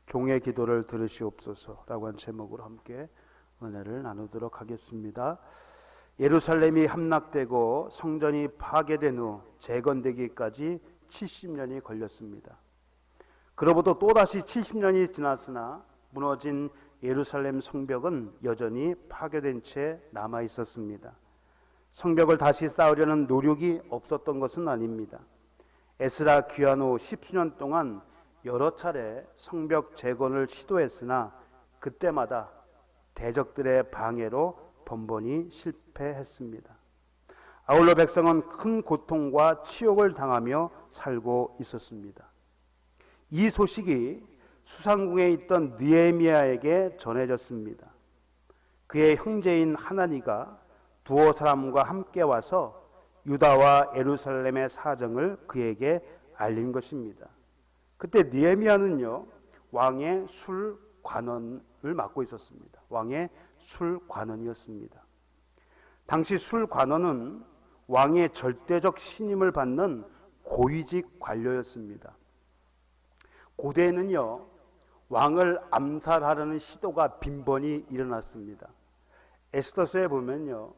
종의 기도를 들으시옵소서라고 한 제목으로 함께 은혜를 나누도록 하겠습니다. 예루살렘이 함락되고 성전이 파괴된 후 재건되기까지 70년이 걸렸습니다. 그로부터 또다시 70년이 지났으나 무너진 예루살렘 성벽은 여전히 파괴된 채 남아 있었습니다. 성벽을 다시 쌓으려는 노력이 없었던 것은 아닙니다. 에스라 귀환 후 10수년 동안 여러 차례 성벽 재건을 시도했으나 그때마다 대적들의 방해로 번번이 실패했습니다. 아울러 백성은 큰 고통과 치욕을 당하며 살고 있었습니다. 이 소식이 수상궁에 있던 느헤미야에게 전해졌습니다. 그의 형제인 하나니가 두어 사람과 함께 와서 유다와 예루살렘의 사정을 그에게 알린 것입니다. 그때 느헤미야는요, 왕의 술 관원을 맡고 있었습니다. 왕의 술 관원이었습니다. 당시 술 관원은 왕의 절대적 신임을 받는 고위직 관료였습니다. 고대에는요, 왕을 암살하려는 시도가 빈번히 일어났습니다. 에스더서에 보면요,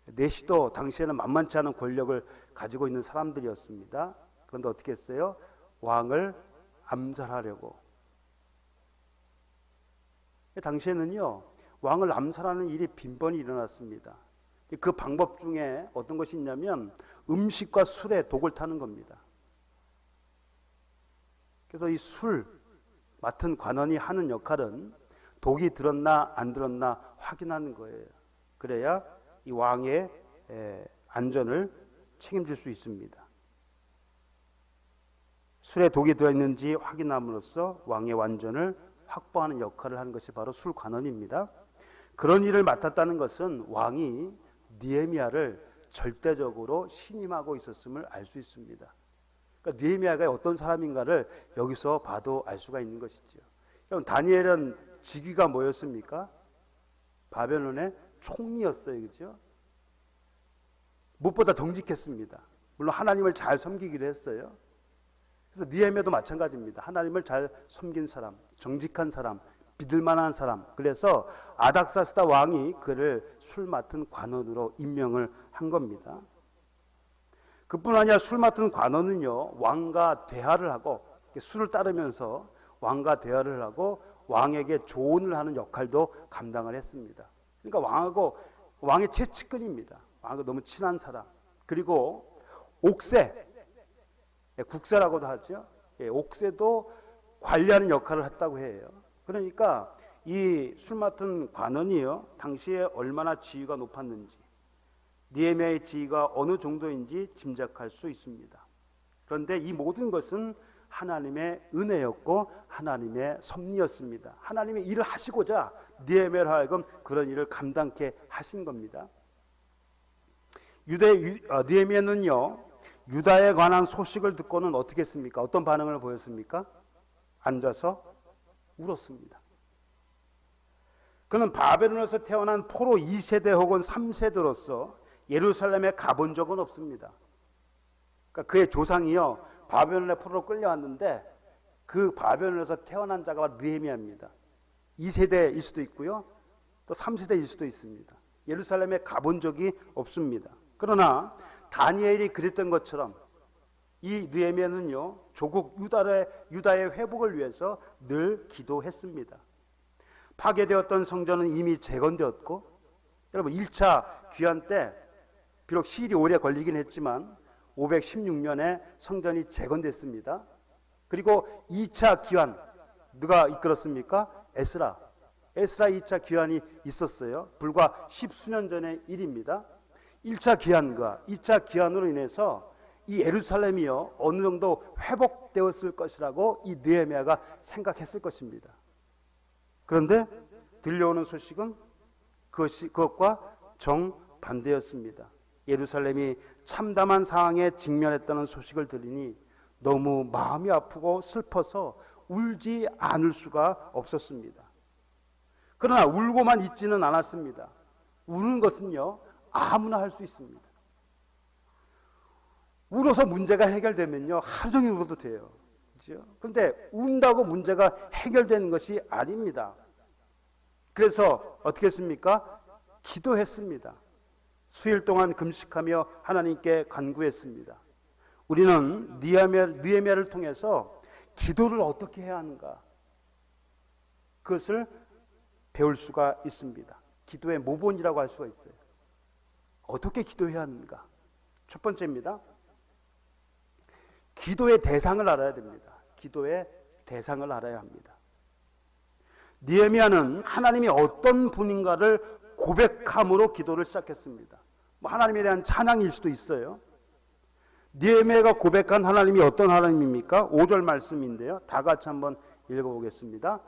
내시도 당시에는 만만치 않은 권력을 가지고 있는 사람들이었습니다. 그런데 어떻게 했어요? 왕을 암살하려고. 당시에는요, 왕을 암살하는 일이 빈번히 일어났습니다. 그 방법 중에 어떤 것이 있냐면 음식과 술에 독을 타는 겁니다. 그래서 이 술 맡은 관원이 하는 역할은 독이 들었나 안 들었나 확인하는 거예요. 그래야 이 왕의 안전을 책임질 수 있습니다. 술에 독이 들어있는지 확인함으로써 왕의 완전을 확보하는 역할을 하는 것이 바로 술 관원입니다. 그런 일을 맡았다는 것은 왕이 느헤미야를 절대적으로 신임하고 있었음을 알 수 있습니다. 그러니까 느헤미야가 어떤 사람인가를 여기서 봐도 알 수가 있는 것이죠. 그럼 다니엘은 직위가 뭐였습니까? 바벨론의 총리였어요. 그렇죠? 무엇보다 정직했습니다. 물론 하나님을 잘 섬기기도 했어요. 그래서 느헤미야도 마찬가지입니다. 하나님을 잘 섬긴 사람, 정직한 사람, 믿을 만한 사람. 그래서 아닥사스다 왕이 그를 술 맡은 관원으로 임명을 한 겁니다. 그뿐 아니라 술 맡은 관원은요, 왕과 대화를 하고 술을 따르면서 왕과 대화를 하고 왕에게 조언을 하는 역할도 감당을 했습니다. 그러니까 왕의 최측근입니다. 왕과 너무 친한 사람. 그리고 옥새, 국세라고도 하죠. 옥새도 관리하는 역할을 했다고 해요. 그러니까 이 술 맡은 관원이요, 당시에 얼마나 지위가 높았는지, 느헤미야의 지위가 어느 정도인지 짐작할 수 있습니다. 그런데 이 모든 것은 하나님의 은혜였고 하나님의 섭리였습니다. 하나님의 일을 하시고자 느헤미야로 하여금 그런 일을 감당케 하신 겁니다. 느헤미야는요, 유다에 관한 소식을 듣고는 어떻게 했습니까? 어떤 반응을 보였습니까? 앉아서 울었습니다. 그는 바벨론에서 태어난 포로 2세대 혹은 3세대로서 예루살렘에 가본 적은 없습니다. 그러니까 그의 조상이요, 바벨론의 포로로 끌려왔는데 그 바벨론에서 태어난 자가 느헤미야입니다. 2세대일 수도 있고요, 또 3세대일 수도 있습니다. 예루살렘에 가본 적이 없습니다. 그러나 다니엘이 그랬던 것처럼 이 느헤미야는요, 조국 유다의 회복을 위해서 늘 기도했습니다. 파괴되었던 성전은 이미 재건되었고, 여러분 1차 귀환 때 비록 시일이 오래 걸리긴 했지만 516년에 성전이 재건됐습니다. 그리고 2차 귀환 누가 이끌었습니까? 에스라 2차 귀환이 있었어요. 불과 10수년 전의 일입니다. 1차 귀환과 2차 귀환으로 인해서 이 예루살렘이요, 어느 정도 회복되었을 것이라고 이 느헤미야가 생각했을 것입니다. 그런데 들려오는 소식은 그것과 정반대였습니다. 예루살렘이 참담한 상황에 직면했다는 소식을 들으니 너무 마음이 아프고 슬퍼서 울지 않을 수가 없었습니다. 그러나 울고만 있지는 않았습니다. 우는 것은요, 아무나 할 수 있습니다. 울어서 문제가 해결되면요, 하루 종일 울어도 돼요. 그렇죠? 그런데 운다고 문제가 해결되는 것이 아닙니다. 그래서 어떻게 했습니까? 기도했습니다. 수일 동안 금식하며 하나님께 간구했습니다. 우리는 느헤미야를 통해서 기도를 어떻게 해야 하는가, 그것을 배울 수가 있습니다. 기도의 모본이라고 할 수가 있어요. 어떻게 기도해야 하는가? 첫 번째입니다. 기도의 대상을 알아야 됩니다. 기도의 대상을 알아야 합니다. 느헤미야는 하나님이 어떤 분인가를 고백함으로 기도를 시작했습니다. 하나님에 대한 찬양일 수도 있어요. 느헤미야가 고백한 하나님이 어떤 하나님입니까? 5절 말씀인데요. 다 같이 한번 읽어보겠습니다.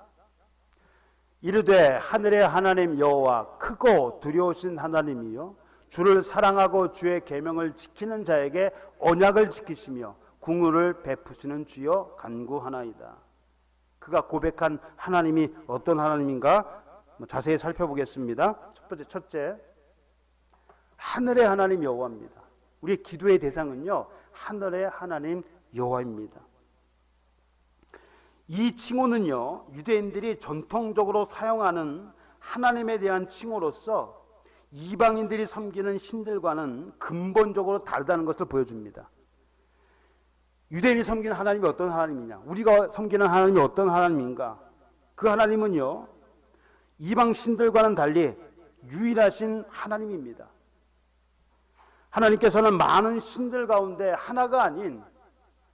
이르되 하늘의 하나님 여호와 크고 두려우신 하나님이요 주를 사랑하고 주의 계명을 지키는 자에게 언약을 지키시며 궁유를 베푸시는 주여 간구하나이다. 그가 고백한 하나님이 어떤 하나님인가 자세히 살펴보겠습니다. 첫째, 하늘의 하나님 여호와입니다. 우리의 기도의 대상은요, 하늘의 하나님 여호와입니다. 이 칭호는요, 유대인들이 전통적으로 사용하는 하나님에 대한 칭호로서 이방인들이 섬기는 신들과는 근본적으로 다르다는 것을 보여줍니다. 유대인이 섬기는 하나님이 어떤 하나님이냐, 우리가 섬기는 하나님이 어떤 하나님인가. 그 하나님은요, 이방 신들과는 달리 유일하신 하나님입니다. 하나님께서는 많은 신들 가운데 하나가 아닌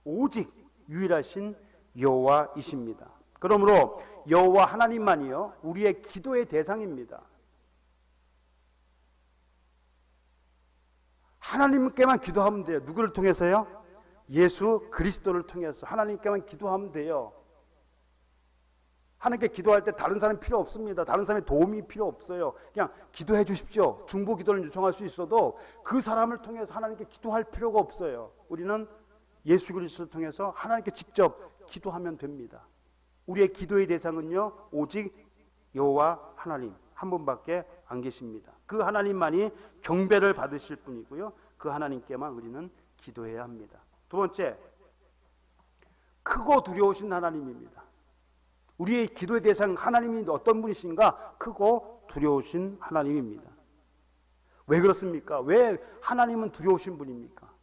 오직 유일하신 여호와이십니다. 그러므로 여호와 하나님만이요 우리의 기도의 대상입니다. 하나님께만 기도하면 돼요. 누구를 통해서요? 예수 그리스도를 통해서 하나님께만 기도하면 돼요. 하나님께 기도할 때 다른 사람 필요 없습니다. 다른 사람의 도움이 필요 없어요. 그냥 기도해 주십시오. 중보 기도를 요청할 수 있어도 그 사람을 통해서 하나님께 기도할 필요가 없어요. 우리는 예수 그리스도를 통해서 하나님께 직접 기도하면 됩니다. 우리의 기도의 대상은요 오직 여호와 하나님 한 분밖에 안 계십니다. 그 하나님만이 경배를 받으실 분이고요, 그 하나님께만 우리는 기도해야 합니다. 두 번째, 크고 두려우신 하나님입니다. 우리의 기도의 대상 하나님이 어떤 분이신가? 크고 두려우신 하나님입니다. 왜 그렇습니까? 왜 하나님은 두려우신 분입니까?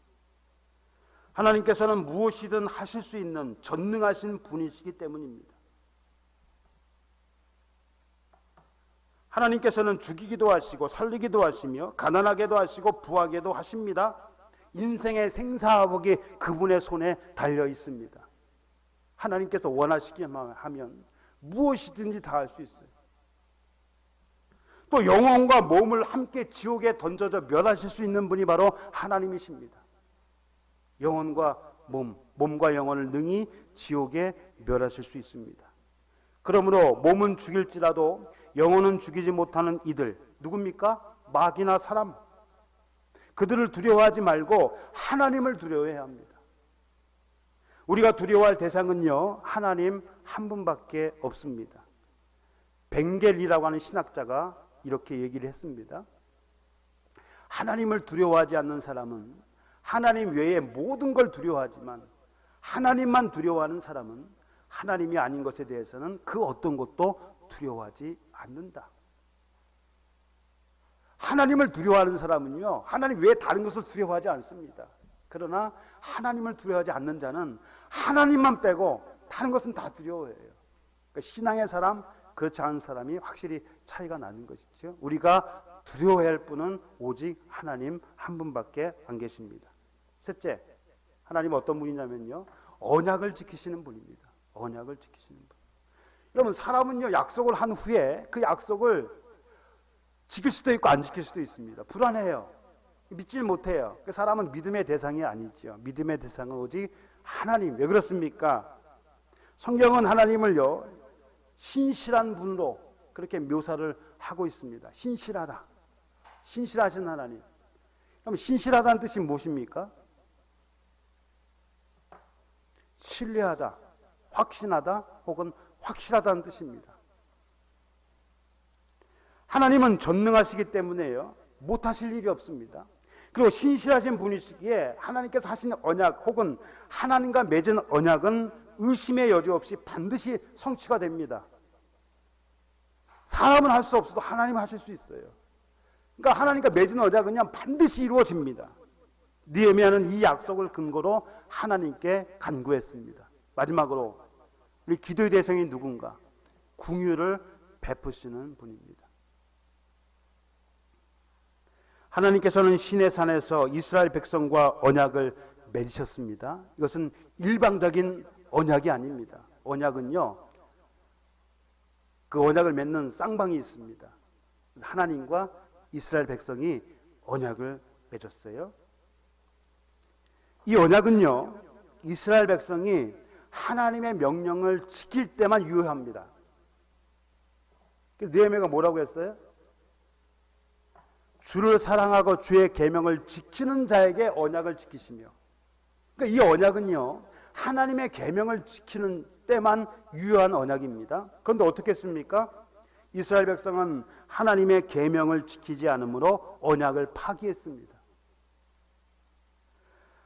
하나님께서는 무엇이든 하실 수 있는 전능하신 분이시기 때문입니다. 하나님께서는 죽이기도 하시고 살리기도 하시며 가난하게도 하시고 부하게도 하십니다. 인생의 생사화복이 그분의 손에 달려 있습니다. 하나님께서 원하시기만 하면 무엇이든지 다 할 수 있어요. 또 영혼과 몸을 함께 지옥에 던져져 멸하실 수 있는 분이 바로 하나님이십니다. 영혼과 몸과 영혼을 능히 지옥에 멸하실 수 있습니다. 그러므로 몸은 죽일지라도 영혼은 죽이지 못하는 이들, 누굽니까? 마귀나 사람. 그들을 두려워하지 말고 하나님을 두려워해야 합니다. 우리가 두려워할 대상은요 하나님 한 분밖에 없습니다. 벵겔이라고 하는 신학자가 이렇게 얘기를 했습니다. 하나님을 두려워하지 않는 사람은 하나님 외에 모든 걸 두려워하지만 하나님만 두려워하는 사람은 하나님이 아닌 것에 대해서는 그 어떤 것도 두려워하지 않는다. 하나님을 두려워하는 사람은요 하나님 외에 다른 것을 두려워하지 않습니다. 그러나 하나님을 두려워하지 않는 자는 하나님만 빼고 다른 것은 다 두려워해요. 그러니까 신앙의 사람, 그렇지 않은 사람이 확실히 차이가 나는 것이죠. 우리가 두려워해야 할 분은 오직 하나님 한 분밖에 안 계십니다. 셋째, 하나님 어떤 분이냐면요 언약을 지키시는 분입니다. 언약을 지키시는 분. 여러분, 사람은요 약속을 한 후에 그 약속을 지킬 수도 있고 안 지킬 수도 있습니다. 불안해요. 믿질 못해요. 그 사람은 믿음의 대상이 아니죠. 믿음의 대상은 오직 하나님. 왜 그렇습니까? 성경은 하나님을요 신실한 분으로 그렇게 묘사를 하고 있습니다. 신실하다. 신실하신 하나님. 그럼 신실하다는 뜻이 무엇입니까? 신뢰하다, 확신하다, 혹은 확실하다는 뜻입니다. 하나님은 전능하시기 때문에요 못하실 일이 없습니다. 그리고 신실하신 분이시기에 하나님께서 하신 언약 혹은 하나님과 맺은 언약은 의심의 여지 없이 반드시 성취가 됩니다. 사람은 할 수 없어도 하나님은 하실 수 있어요. 그러니까 하나님과 맺은 언약은 반드시 이루어집니다. 느헤미야는 이 약속을 근거로 하나님께 간구했습니다. 마지막으로 우리 기도의 대상이 누군가? 긍휼을 베푸시는 분입니다. 하나님께서는 시내산에서 이스라엘 백성과 언약을 맺으셨습니다. 이것은 일방적인 언약이 아닙니다. 언약은요, 그 언약을 맺는 쌍방이 있습니다. 하나님과 이스라엘 백성이 언약을 맺었어요. 이 언약은요, 이스라엘 백성이 하나님의 명령을 지킬 때만 유효합니다. 그래서 느헤미야가 뭐라고 했어요? 주를 사랑하고 주의 계명을 지키는 자에게 언약을 지키시며, 그러니까 이 언약은요, 하나님의 계명을 지키는 때만 유효한 언약입니다. 그런데 어떻게 했습니까? 이스라엘 백성은 하나님의 계명을 지키지 않으므로 언약을 파기했습니다.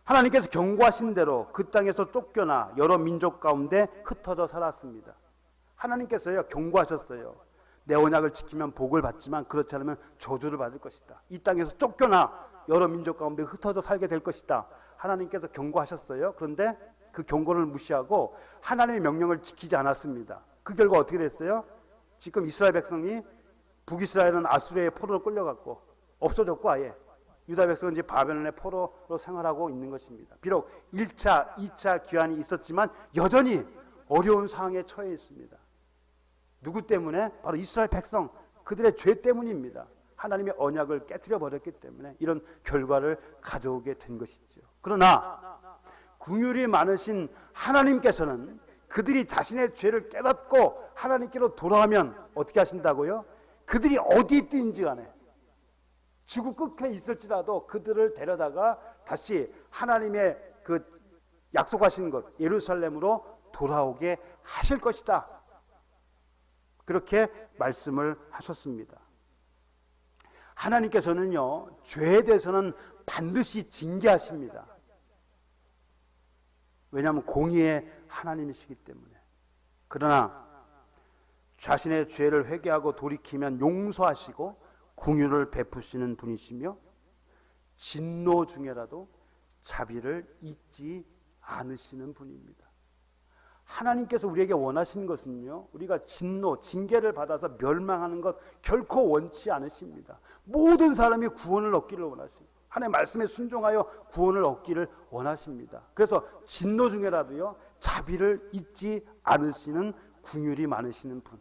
하나님께서 경고하신 대로 그 땅에서 쫓겨나 여러 민족 가운데 흩어져 살았습니다. 하나님께서요, 경고하셨어요. 내 언약을 지키면 복을 받지만 그렇지 않으면 저주를 받을 것이다. 이 땅에서 쫓겨나 여러 민족 가운데 흩어져 살게 될 것이다. 하나님께서 경고하셨어요. 그런데 그 경고를 무시하고 하나님의 명령을 지키지 않았습니다. 그 결과 어떻게 됐어요? 지금 이스라엘 백성이 북이스라엘은 아수르의 포로로 끌려갔고 없어졌고, 아예 유다 백성은 이제 바벨론의 포로로 생활하고 있는 것입니다. 비록 1차, 2차 귀환이 있었지만 여전히 어려운 상황에 처해 있습니다. 누구 때문에? 바로 이스라엘 백성, 그들의 죄 때문입니다. 하나님의 언약을 깨트려 버렸기 때문에 이런 결과를 가져오게 된 것이죠. 그러나 긍휼이 많으신 하나님께서는 그들이 자신의 죄를 깨닫고 하나님께로 돌아가면 어떻게 하신다고요? 그들이 어디 있든지 간에 지구 끝에 있을지라도 그들을 데려다가 다시 하나님의 그 약속하신 것 예루살렘으로 돌아오게 하실 것이다. 그렇게 말씀을 하셨습니다. 하나님께서는요, 죄에 대해서는 반드시 징계하십니다. 왜냐하면 공의의 하나님이시기 때문에. 그러나 자신의 죄를 회개하고 돌이키면 용서하시고 긍휼을 베푸시는 분이시며 진노 중에라도 자비를 잊지 않으시는 분입니다. 하나님께서 우리에게 원하시는 것은요, 우리가 진노, 징계를 받아서 멸망하는 것 결코 원치 않으십니다. 모든 사람이 구원을 얻기를 원하십니다. 하나님의 말씀에 순종하여 구원을 얻기를 원하십니다. 그래서 진노 중에라도요, 자비를 잊지 않으시는 긍휼이 많으시는 분.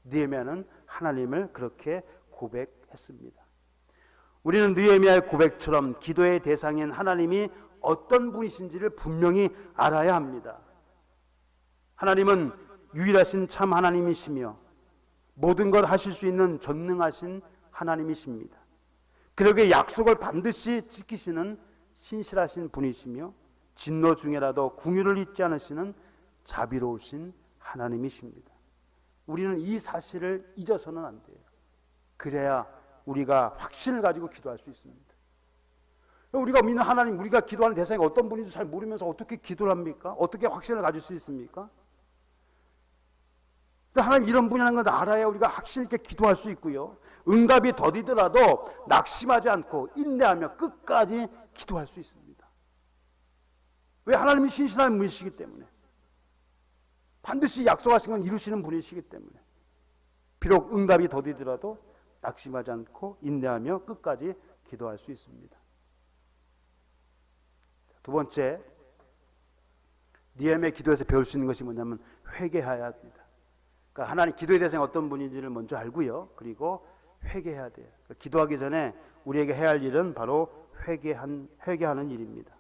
느헤미야는 하나님을 그렇게 고백했습니다. 우리는 느헤미야의 고백처럼 기도의 대상인 하나님이 어떤 분이신지를 분명히 알아야 합니다. 하나님은 유일하신 참 하나님이시며 모든 걸 하실 수 있는 전능하신 하나님이십니다. 그러기에 약속을 반드시 지키시는 신실하신 분이시며 진노 중에라도 긍휼을 잊지 않으시는 자비로우신 하나님이십니다. 우리는 이 사실을 잊어서는 안 돼요. 그래야 우리가 확신을 가지고 기도할 수 있습니다. 우리가 믿는 하나님, 우리가 기도하는 대상이 어떤 분인지 잘 모르면서 어떻게 기도를 합니까? 어떻게 확신을 가질 수 있습니까? 하나님 이런 분이라는 걸 알아야 우리가 확신 있게 기도할 수 있고요, 응답이 더디더라도 낙심하지 않고 인내하며 끝까지 기도할 수 있습니다. 왜? 하나님이 신실한 분이시기 때문에, 반드시 약속하신 건 이루시는 분이시기 때문에 비록 응답이 더디더라도 낙심하지 않고 인내하며 끝까지 기도할 수 있습니다. 두 번째, 느헤미야의 기도에서 배울 수 있는 것이 뭐냐면 회개해야 합니다. 그러니까 하나님 기도의 대상이 어떤 분인지를 먼저 알고요, 그리고 회개해야 돼요. 그러니까 기도하기 전에 우리에게 해야 할 일은 바로 회개하는 일입니다.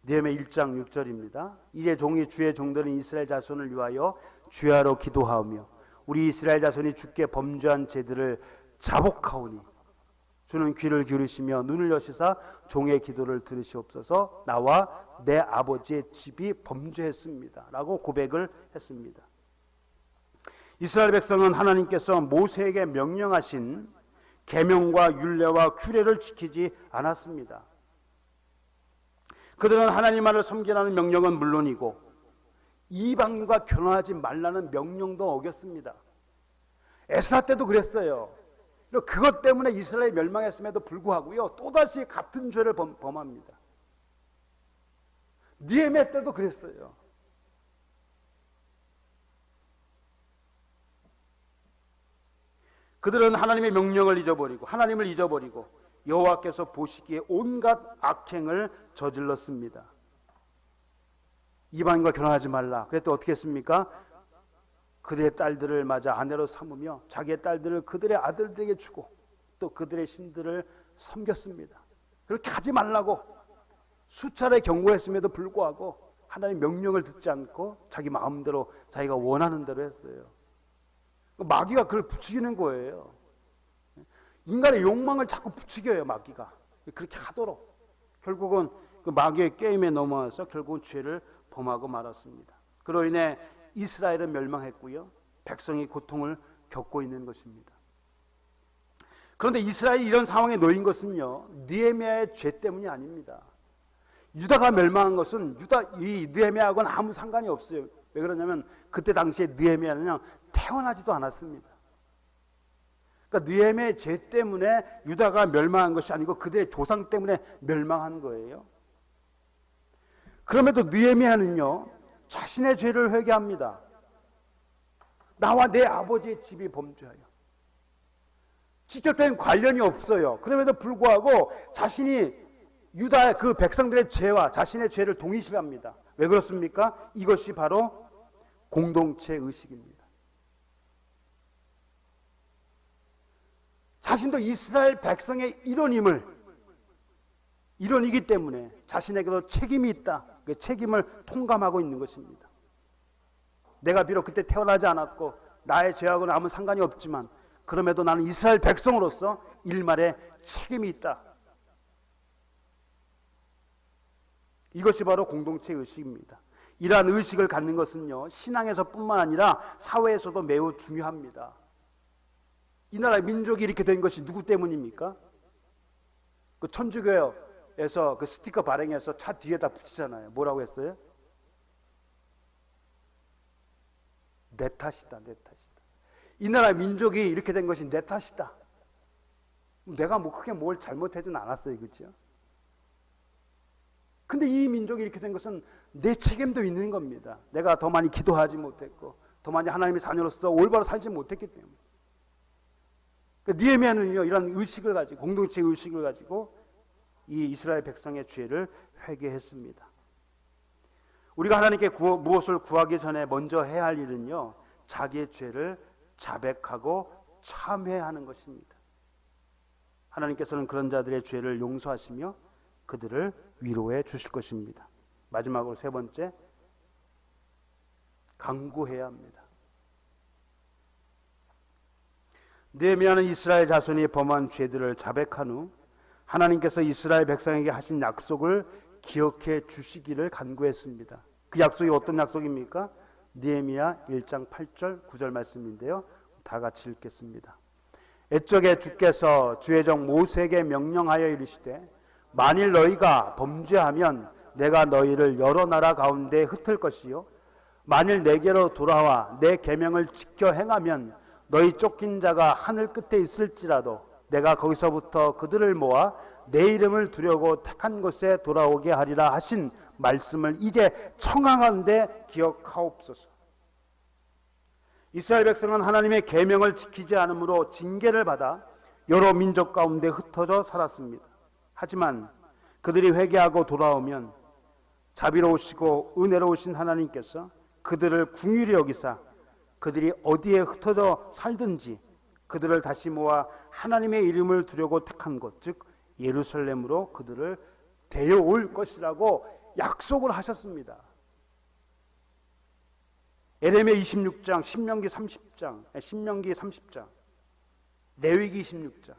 느헤미야 1장 6절입니다. 이제 종이 주의 종들은 이스라엘 자손을 위하여 주야로 기도하오며 우리 이스라엘 자손이 주께 범죄한 죄들을 자복하오니 주는 귀를 기울이시며 눈을 여시사 종의 기도를 들으시옵소서. 나와 내 아버지의 집이 범죄했습니다 라고 고백을 했습니다. 이스라엘 백성은 하나님께서 모세에게 명령하신 계명과 율례와 규례를 지키지 않았습니다. 그들은 하나님만을 섬기라는 명령은 물론이고 이방인과 결혼하지 말라는 명령도 어겼습니다. 에스라 때도 그랬어요. 그것 때문에 이스라엘이 멸망했음에도 불구하고요, 또다시 같은 죄를 범합니다. 느헤미야 때도 그랬어요. 그들은 하나님의 명령을 잊어버리고 하나님을 잊어버리고 여호와께서 보시기에 온갖 악행을 저질렀습니다. 이방인과 결혼하지 말라. 그랬더니 어떻게 했습니까? 그들의 딸들을 맞아 아내로 삼으며 자기의 딸들을 그들의 아들들에게 주고 또 그들의 신들을 섬겼습니다. 그렇게 하지 말라고 수차례 경고했음에도 불구하고 하나님의 명령을 듣지 않고 자기 마음대로 자기가 원하는 대로 했어요. 마귀가 그걸 부추기는 거예요. 인간의 욕망을 자꾸 부추겨요, 마귀가. 그렇게 하도록. 결국은 그 마귀의 게임에 넘어와서 결국은 죄를 범하고 말았습니다. 그로 인해 이스라엘은 멸망했고요, 백성이 고통을 겪고 있는 것입니다. 그런데 이스라엘이 이런 상황에 놓인 것은요, 느헤미야의 죄 때문이 아닙니다. 유다가 멸망한 것은 이 느헤미야하고는 아무 상관이 없어요. 왜 그러냐면 그때 당시에 느헤미야는 태어나지도 않았습니다. 그러니까 느헤미야의 죄 때문에 유다가 멸망한 것이 아니고 그들의 조상 때문에 멸망한 거예요. 그럼에도 느헤미야는요, 자신의 죄를 회개합니다. 나와 내 아버지의 집이 범죄하여. 직접적인 관련이 없어요. 그럼에도 불구하고 자신이 유다의 그 백성들의 죄와 자신의 죄를 동일시합니다. 왜 그렇습니까? 이것이 바로 공동체 의식입니다. 자신도 이스라엘 백성의 일원이기 때문에 자신에게도 책임이 있다. 그 책임을 통감하고 있는 것입니다. 내가 비록 그때 태어나지 않았고 나의 죄하고는 아무 상관이 없지만 그럼에도 나는 이스라엘 백성으로서 일말의 책임이 있다. 이것이 바로 공동체 의식입니다. 이러한 의식을 갖는 것은요, 신앙에서뿐만 아니라 사회에서도 매우 중요합니다. 이 나라의 민족이 이렇게 된 것이 누구 때문입니까? 그 천주교에서 그 스티커 발행해서 차 뒤에다 붙이잖아요. 뭐라고 했어요? 내 탓이다, 내 탓이다. 이 나라 민족이 이렇게 된 것이 내 탓이다. 내가 뭐 크게 뭘 잘못하진 않았어요, 그렇죠? 근데 이 민족이 이렇게 된 것은 내 책임도 있는 겁니다. 내가 더 많이 기도하지 못했고 더 많이 하나님의 자녀로서 올바로 살지 못했기 때문에. 느헤미야는요, 이런 의식을 가지고, 공동체 의식을 가지고 이 이스라엘 백성의 죄를 회개했습니다. 우리가 하나님께 무엇을 구하기 전에 먼저 해야 할 일은요, 자기의 죄를 자백하고 참회하는 것입니다. 하나님께서는 그런 자들의 죄를 용서하시며 그들을 위로해 주실 것입니다. 마지막으로 세 번째, 간구해야 합니다. 느헤미야는 이스라엘 자손이 범한 죄들을 자백한 후 하나님께서 이스라엘 백성에게 하신 약속을 기억해 주시기를 간구했습니다. 그 약속이 어떤 약속입니까? 느헤미야 1장 8절 9절 말씀인데요, 다 같이 읽겠습니다. 옛적에 주께서 주의 종 모세에게 명령하여 이르시되 만일 너희가 범죄하면 내가 너희를 여러 나라 가운데 흩을 것이요 만일 내게로 돌아와 내 계명을 지켜 행하면 너희 쫓긴 자가 하늘 끝에 있을지라도 내가 거기서부터 그들을 모아 내 이름을 두려고 택한 곳에 돌아오게 하리라 하신 말씀을 이제 청하건대 기억하옵소서. 이스라엘 백성은 하나님의 계명을 지키지 않으므로 징계를 받아 여러 민족 가운데 흩어져 살았습니다. 하지만 그들이 회개하고 돌아오면 자비로우시고 은혜로우신 하나님께서 그들을 긍휼히 여기사 그들이 어디에 흩어져 살든지 그들을 다시 모아 하나님의 이름을 두려고 택한 곳, 즉 예루살렘으로 그들을 데려올 것이라고 약속을 하셨습니다. 에레미야 26장, 신명기 30장, 레위기 26장,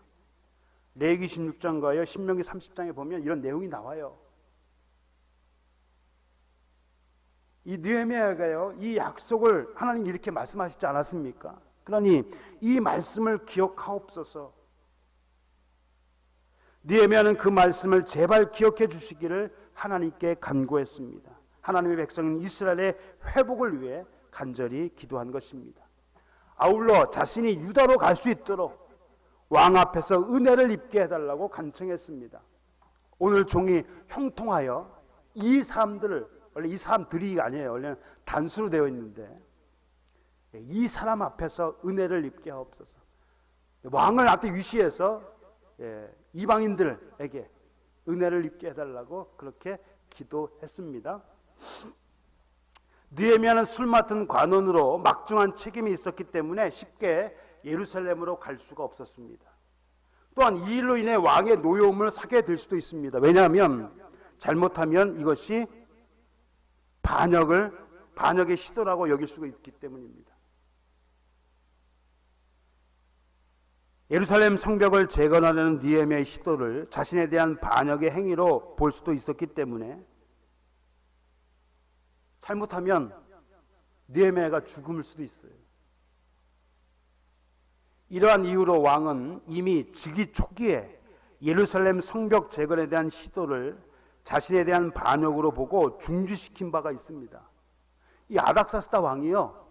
레위기 16장과요 신명기 30장에 보면 이런 내용이 나와요. 이 느헤미야가요, 이 약속을 하나님 이렇게 말씀하시지 않았습니까? 그러니 이 말씀을 기억하옵소서. 느헤미야는 그 말씀을 제발 기억해 주시기를 하나님께 간구했습니다. 하나님의 백성인 이스라엘의 회복을 위해 간절히 기도한 것입니다. 아울러 자신이 유다로 갈 수 있도록 왕 앞에서 은혜를 입게 해달라고 간청했습니다. 오늘 종이 형통하여 이 사람들을, 원래 이 사람들이 아니에요. 원래는 단수로 되어 있는데 이 사람 앞에서 은혜를 입게 하옵소서. 왕을 앞에 위시해서 이방인들에게 은혜를 입게 해달라고 그렇게 기도했습니다. 느헤미야는 술 맡은 관원으로 막중한 책임이 있었기 때문에 쉽게 예루살렘으로 갈 수가 없었습니다. 또한 이 일로 인해 왕의 노여움을 사게 될 수도 있습니다. 왜냐하면 잘못하면 이것이 반역의 시도라고 여길 수가 있기 때문입니다. 예루살렘 성벽을 재건하려는 느헤미야의 시도를 자신에 대한 반역의 행위로 볼 수도 있었기 때문에 잘못하면 느헤미야가 죽음일 수도 있어요. 이러한 이유로 왕은 이미 즉위 초기에 예루살렘 성벽 재건에 대한 시도를 자신에 대한 반역으로 보고 중지시킨 바가 있습니다. 이 아닥사스다 왕이요,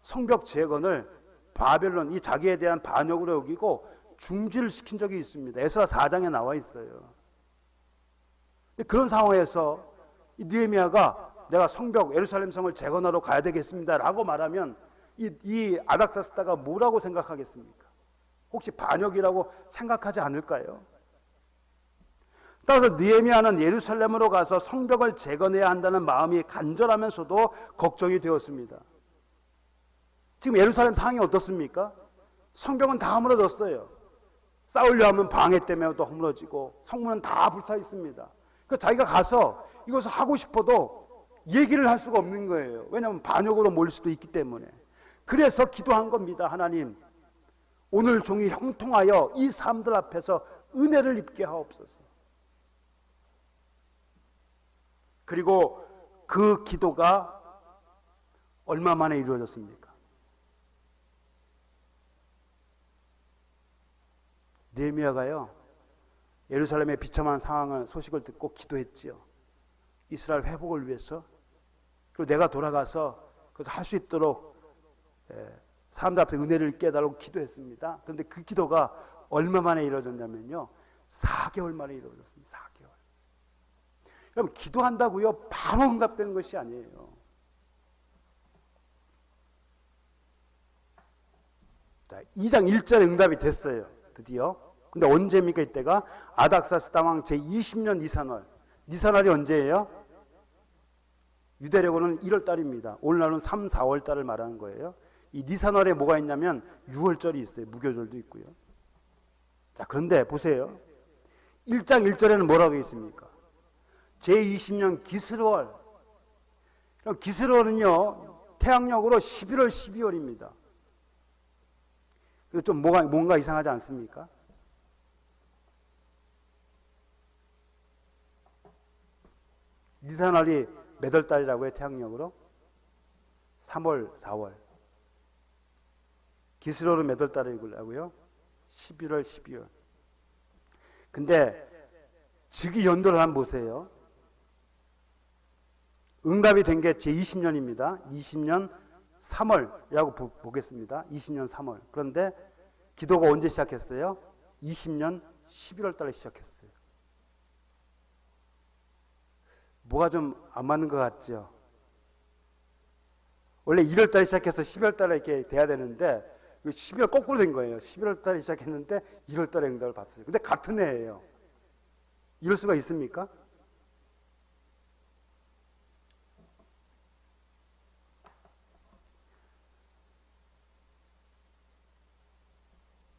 성벽 재건을 바벨론, 이 자기에 대한 반역으로 여기고 중지를 시킨 적이 있습니다. 에스라 4장에 나와 있어요. 그런 상황에서 이 느헤미야가 내가 성벽 예루살렘 성을 재건하러 가야 되겠습니다라고 말하면 이 아닥사스다가 뭐라고 생각하겠습니까? 혹시 반역이라고 생각하지 않을까요? 따라서 느헤미야는 예루살렘으로 가서 성벽을 재건해야 한다는 마음이 간절하면서도 걱정이 되었습니다. 지금 예루살렘 상황이 어떻습니까? 성벽은 다 허물어졌어요. 싸우려 하면 방해 때문에 또 허물어지고 성문은 다 불타 있습니다. 그러니까 자기가 가서 이것을 하고 싶어도 얘기를 할 수가 없는 거예요. 왜냐하면 반역으로 몰릴 수도 있기 때문에. 그래서 기도한 겁니다. 하나님, 오늘 종이 형통하여 이 사람들 앞에서 은혜를 입게 하옵소서. 그리고 그 기도가 얼마 만에 이루어졌습니까? 느헤미야가요, 예루살렘의 비참한 소식을 듣고 기도했지요. 이스라엘 회복을 위해서. 그리고 내가 돌아가서 그것을 할 수 있도록 사람들 앞에 은혜를 입게 해달라고 기도했습니다. 그런데 그 기도가 얼마 만에 이루어졌냐면요, 4개월 만에 이루어졌습니다. 4개월. 여러분, 기도한다고요 바로 응답되는 것이 아니에요. 자, 2장 1절에 응답이 됐어요. 드디어. 근데 언제입니까? 이때가 아닥사스다 왕 제20년 니산월. 니산월이 언제예요? 유대력으로는 1월 달입니다. 오늘날은 3, 4월 달을 말하는 거예요. 이 니산월에 뭐가 있냐면 6월절이 있어요. 무교절도 있고요. 자, 그런데 보세요. 1장 1절에는 뭐라고 있습니까? 제20년 기스르월. 기스르월은요, 태양력으로 11월, 12월입니다. 그래서 좀 뭔가 이상하지 않습니까? 니산월이 몇 월 달이라고 해요? 태양력으로? 3월, 4월. 기스로는 몇 월 달이라고요? 11월, 12월. 근데 즉위 연도를 한번 보세요. 응답이 된 게 제20년입니다. 20년 3월이라고 보겠습니다. 20년 3월. 그런데 기도가 언제 시작했어요? 20년 11월 달에 시작했어요. 뭐가 좀 안 맞는 것 같죠? 원래 1월 달에 시작해서 12월 달에 이렇게 돼야 되는데 12월 거꾸로 된 거예요. 11월 달에 시작했는데 1월 달에 응답을 받았어요. 근데 같은 해예요. 이럴 수가 있습니까?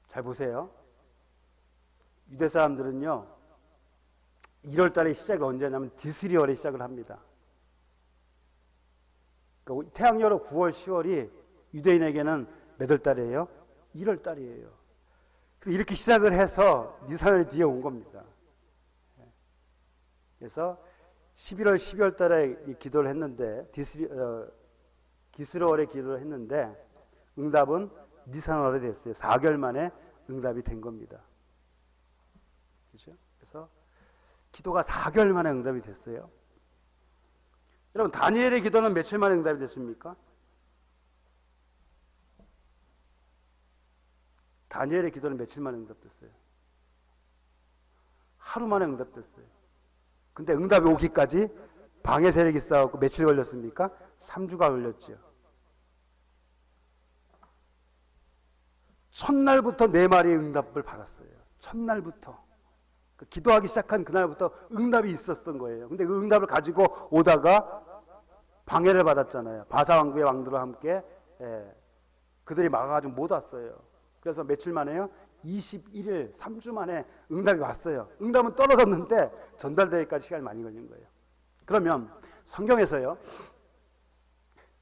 잘 보세요. 유대 사람들은요, 1월 달에 시작이 언제냐면 디스리월에 시작을 합니다. 그러니까 태양열로 9월, 10월이 유대인에게는 몇 월 달이에요? 1월 달이에요. 그래서 이렇게 시작을 해서 니산월이 뒤에 온 겁니다. 그래서 11월, 12월 달에 기도를 했는데, 기스르월에 기도를 했는데, 응답은 니산월에 됐어요. 4개월 만에 응답이 된 겁니다. 그렇죠? 그래서 기도가 4개월 만에 응답이 됐어요. 여러분, 다니엘의 기도는 며칠 만에 응답이 됐습니까? 다니엘의 기도는 며칠 만에 응답됐어요? 하루 만에 응답됐어요. 근데 응답이 오기까지 방해 세력이 싸웠고 며칠 걸렸습니까? 3주가 걸렸죠. 첫날부터 4마리의 응답을 받았어요. 첫날부터. 기도하기 시작한 그날부터 응답이 있었던 거예요. 근데 그 응답을 가지고 오다가 방해를 받았잖아요. 바사 왕국의 왕들과 함께 그들이 막아가지고 못 왔어요. 그래서 며칠 만에요? 21일, 3주 만에 응답이 왔어요. 응답은 떨어졌는데 전달되기까지 시간이 많이 걸린 거예요. 그러면 성경에서요,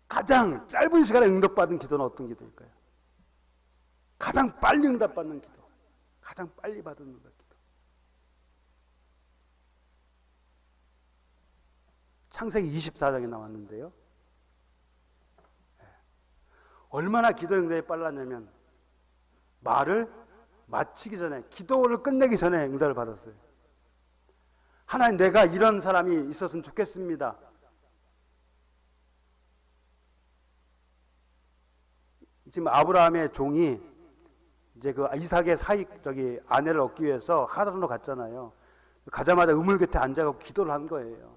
가장 짧은 시간에 응답받은 기도는 어떤 기도일까요? 가장 빨리 응답받는 기도, 가장 빨리 받은 응답 기도. 창세기 24장에 나왔는데요, 얼마나 기도 응답이 빨랐냐면 말을 마치기 전에, 기도를 끝내기 전에 응답을 받았어요. 하나님, 내가 이런 사람이 있었으면 좋겠습니다. 지금 아브라함의 종이 이제 그 이삭의 아내를 얻기 위해서 하란으로 갔잖아요. 가자마자 우물 곁에 앉아서 기도를 한 거예요.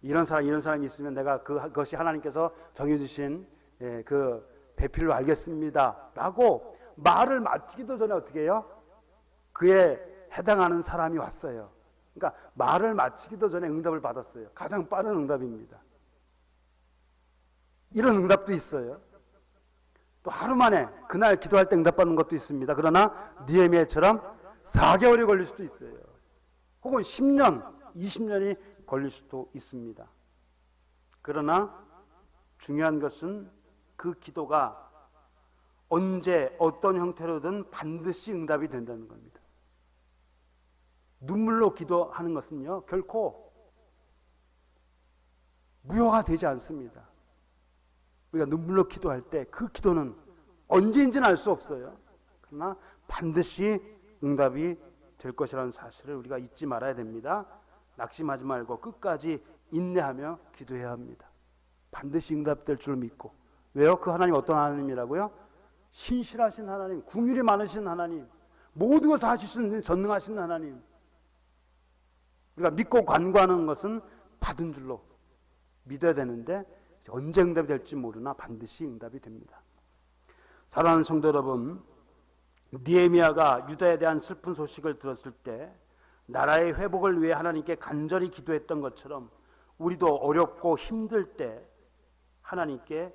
이런 사람이 있으면 내가 그것이 하나님께서 정해주신 그 배필로 알겠습니다. 라고 말을 마치기도 전에 어떻게 해요? 그에 해당하는 사람이 왔어요. 그러니까 말을 마치기도 전에 응답을 받았어요. 가장 빠른 응답입니다. 이런 응답도 있어요. 또 하루 만에 그날 기도할 때 응답받는 것도 있습니다. 그러나 느헤미야처럼 4개월이 걸릴 수도 있어요. 혹은 10년, 20년이 걸릴 수도 있습니다. 그러나 중요한 것은 그 기도가 언제 어떤 형태로든 반드시 응답이 된다는 겁니다. 눈물로 기도하는 것은요, 결코 무효가 되지 않습니다. 우리가 눈물로 기도할 때 그 기도는 언제인지는 알 수 없어요. 그러나 반드시 응답이 될 것이라는 사실을 우리가 잊지 말아야 됩니다. 낙심하지 말고 끝까지 인내하며 기도해야 합니다. 반드시 응답될 줄 믿고. 왜요? 그 하나님 어떤 하나님이라고요? 신실하신 하나님, 긍휼이 많으신 하나님, 모든 것을 하실 수 있는 전능하신 하나님. 우리가 믿고 간구하는 것은 받은 줄로 믿어야 되는데 언제 응답이 될지 모르나 반드시 응답이 됩니다. 사랑하는 성도 여러분, 느헤미야가 유다에 대한 슬픈 소식을 들었을 때 나라의 회복을 위해 하나님께 간절히 기도했던 것처럼 우리도 어렵고 힘들 때 하나님께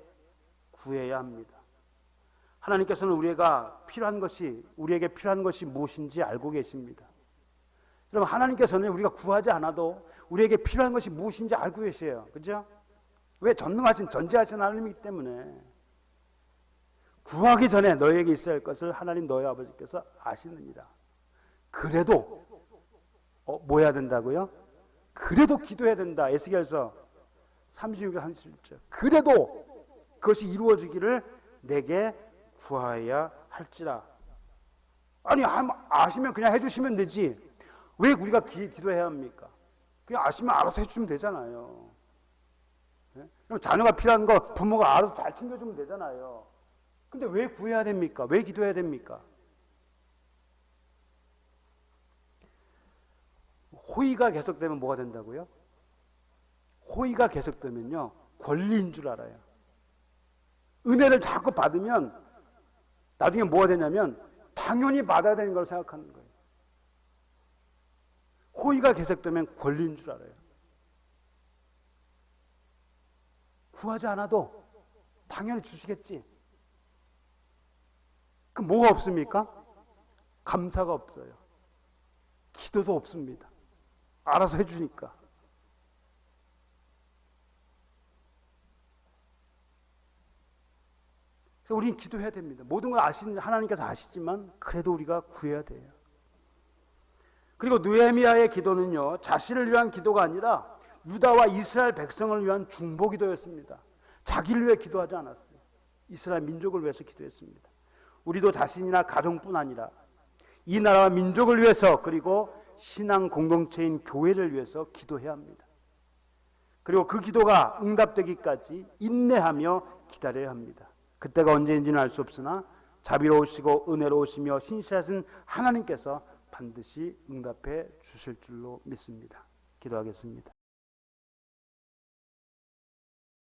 구해야 합니다. 하나님께서는 우리에게 필요한 것이 무엇인지 알고 계십니다. 여러분, 하나님께서는 우리가 구하지 않아도 우리에게 필요한 것이 무엇인지 알고 계세요. 그죠? 왜? 전지하신 하나님이기 때문에. 구하기 전에 너에게 있어야 할 것을 하나님 너희 아버지께서 아시느니라. 그래도 뭐 해야 된다고요? 그래도 기도해야 된다. 에스겔서 36절 37절. 그래도 그것이 이루어지기를 내게 구하여야 할지라. 아니, 아시면 그냥 해주시면 되지. 왜 우리가 기도해야 합니까? 그냥 아시면 알아서 해주시면 되잖아요. 네? 그럼 자녀가 필요한 거 부모가 알아서 잘 챙겨주면 되잖아요. 근데 왜 구해야 됩니까? 왜 기도해야 됩니까? 호의가 계속되면 뭐가 된다고요? 호의가 계속되면요, 권리인 줄 알아요. 은혜를 자꾸 받으면 나중에 뭐가 되냐면 당연히 받아야 되는 걸 생각하는 거예요. 호의가 계속되면 권리인 줄 알아요. 구하지 않아도 당연히 주시겠지. 그럼 뭐가 없습니까? 감사가 없어요. 기도도 없습니다. 알아서 해주니까. 그래서 우리는 기도해야 됩니다. 모든 걸 하나님께서 아시지만 그래도 우리가 구해야 돼요. 그리고 느헤미야의 기도는요, 자신을 위한 기도가 아니라 유다와 이스라엘 백성을 위한 중보 기도였습니다. 자기를 위해 기도하지 않았어요. 이스라엘 민족을 위해서 기도했습니다. 우리도 자신이나 가정뿐 아니라 이 나라와 민족을 위해서, 그리고 신앙 공동체인 교회를 위해서 기도해야 합니다. 그리고 그 기도가 응답되기까지 인내하며 기다려야 합니다. 그때가 언제인지는 알 수 없으나 자비로우시고 은혜로우시며 신실하신 하나님께서 반드시 응답해 주실 줄로 믿습니다. 기도하겠습니다.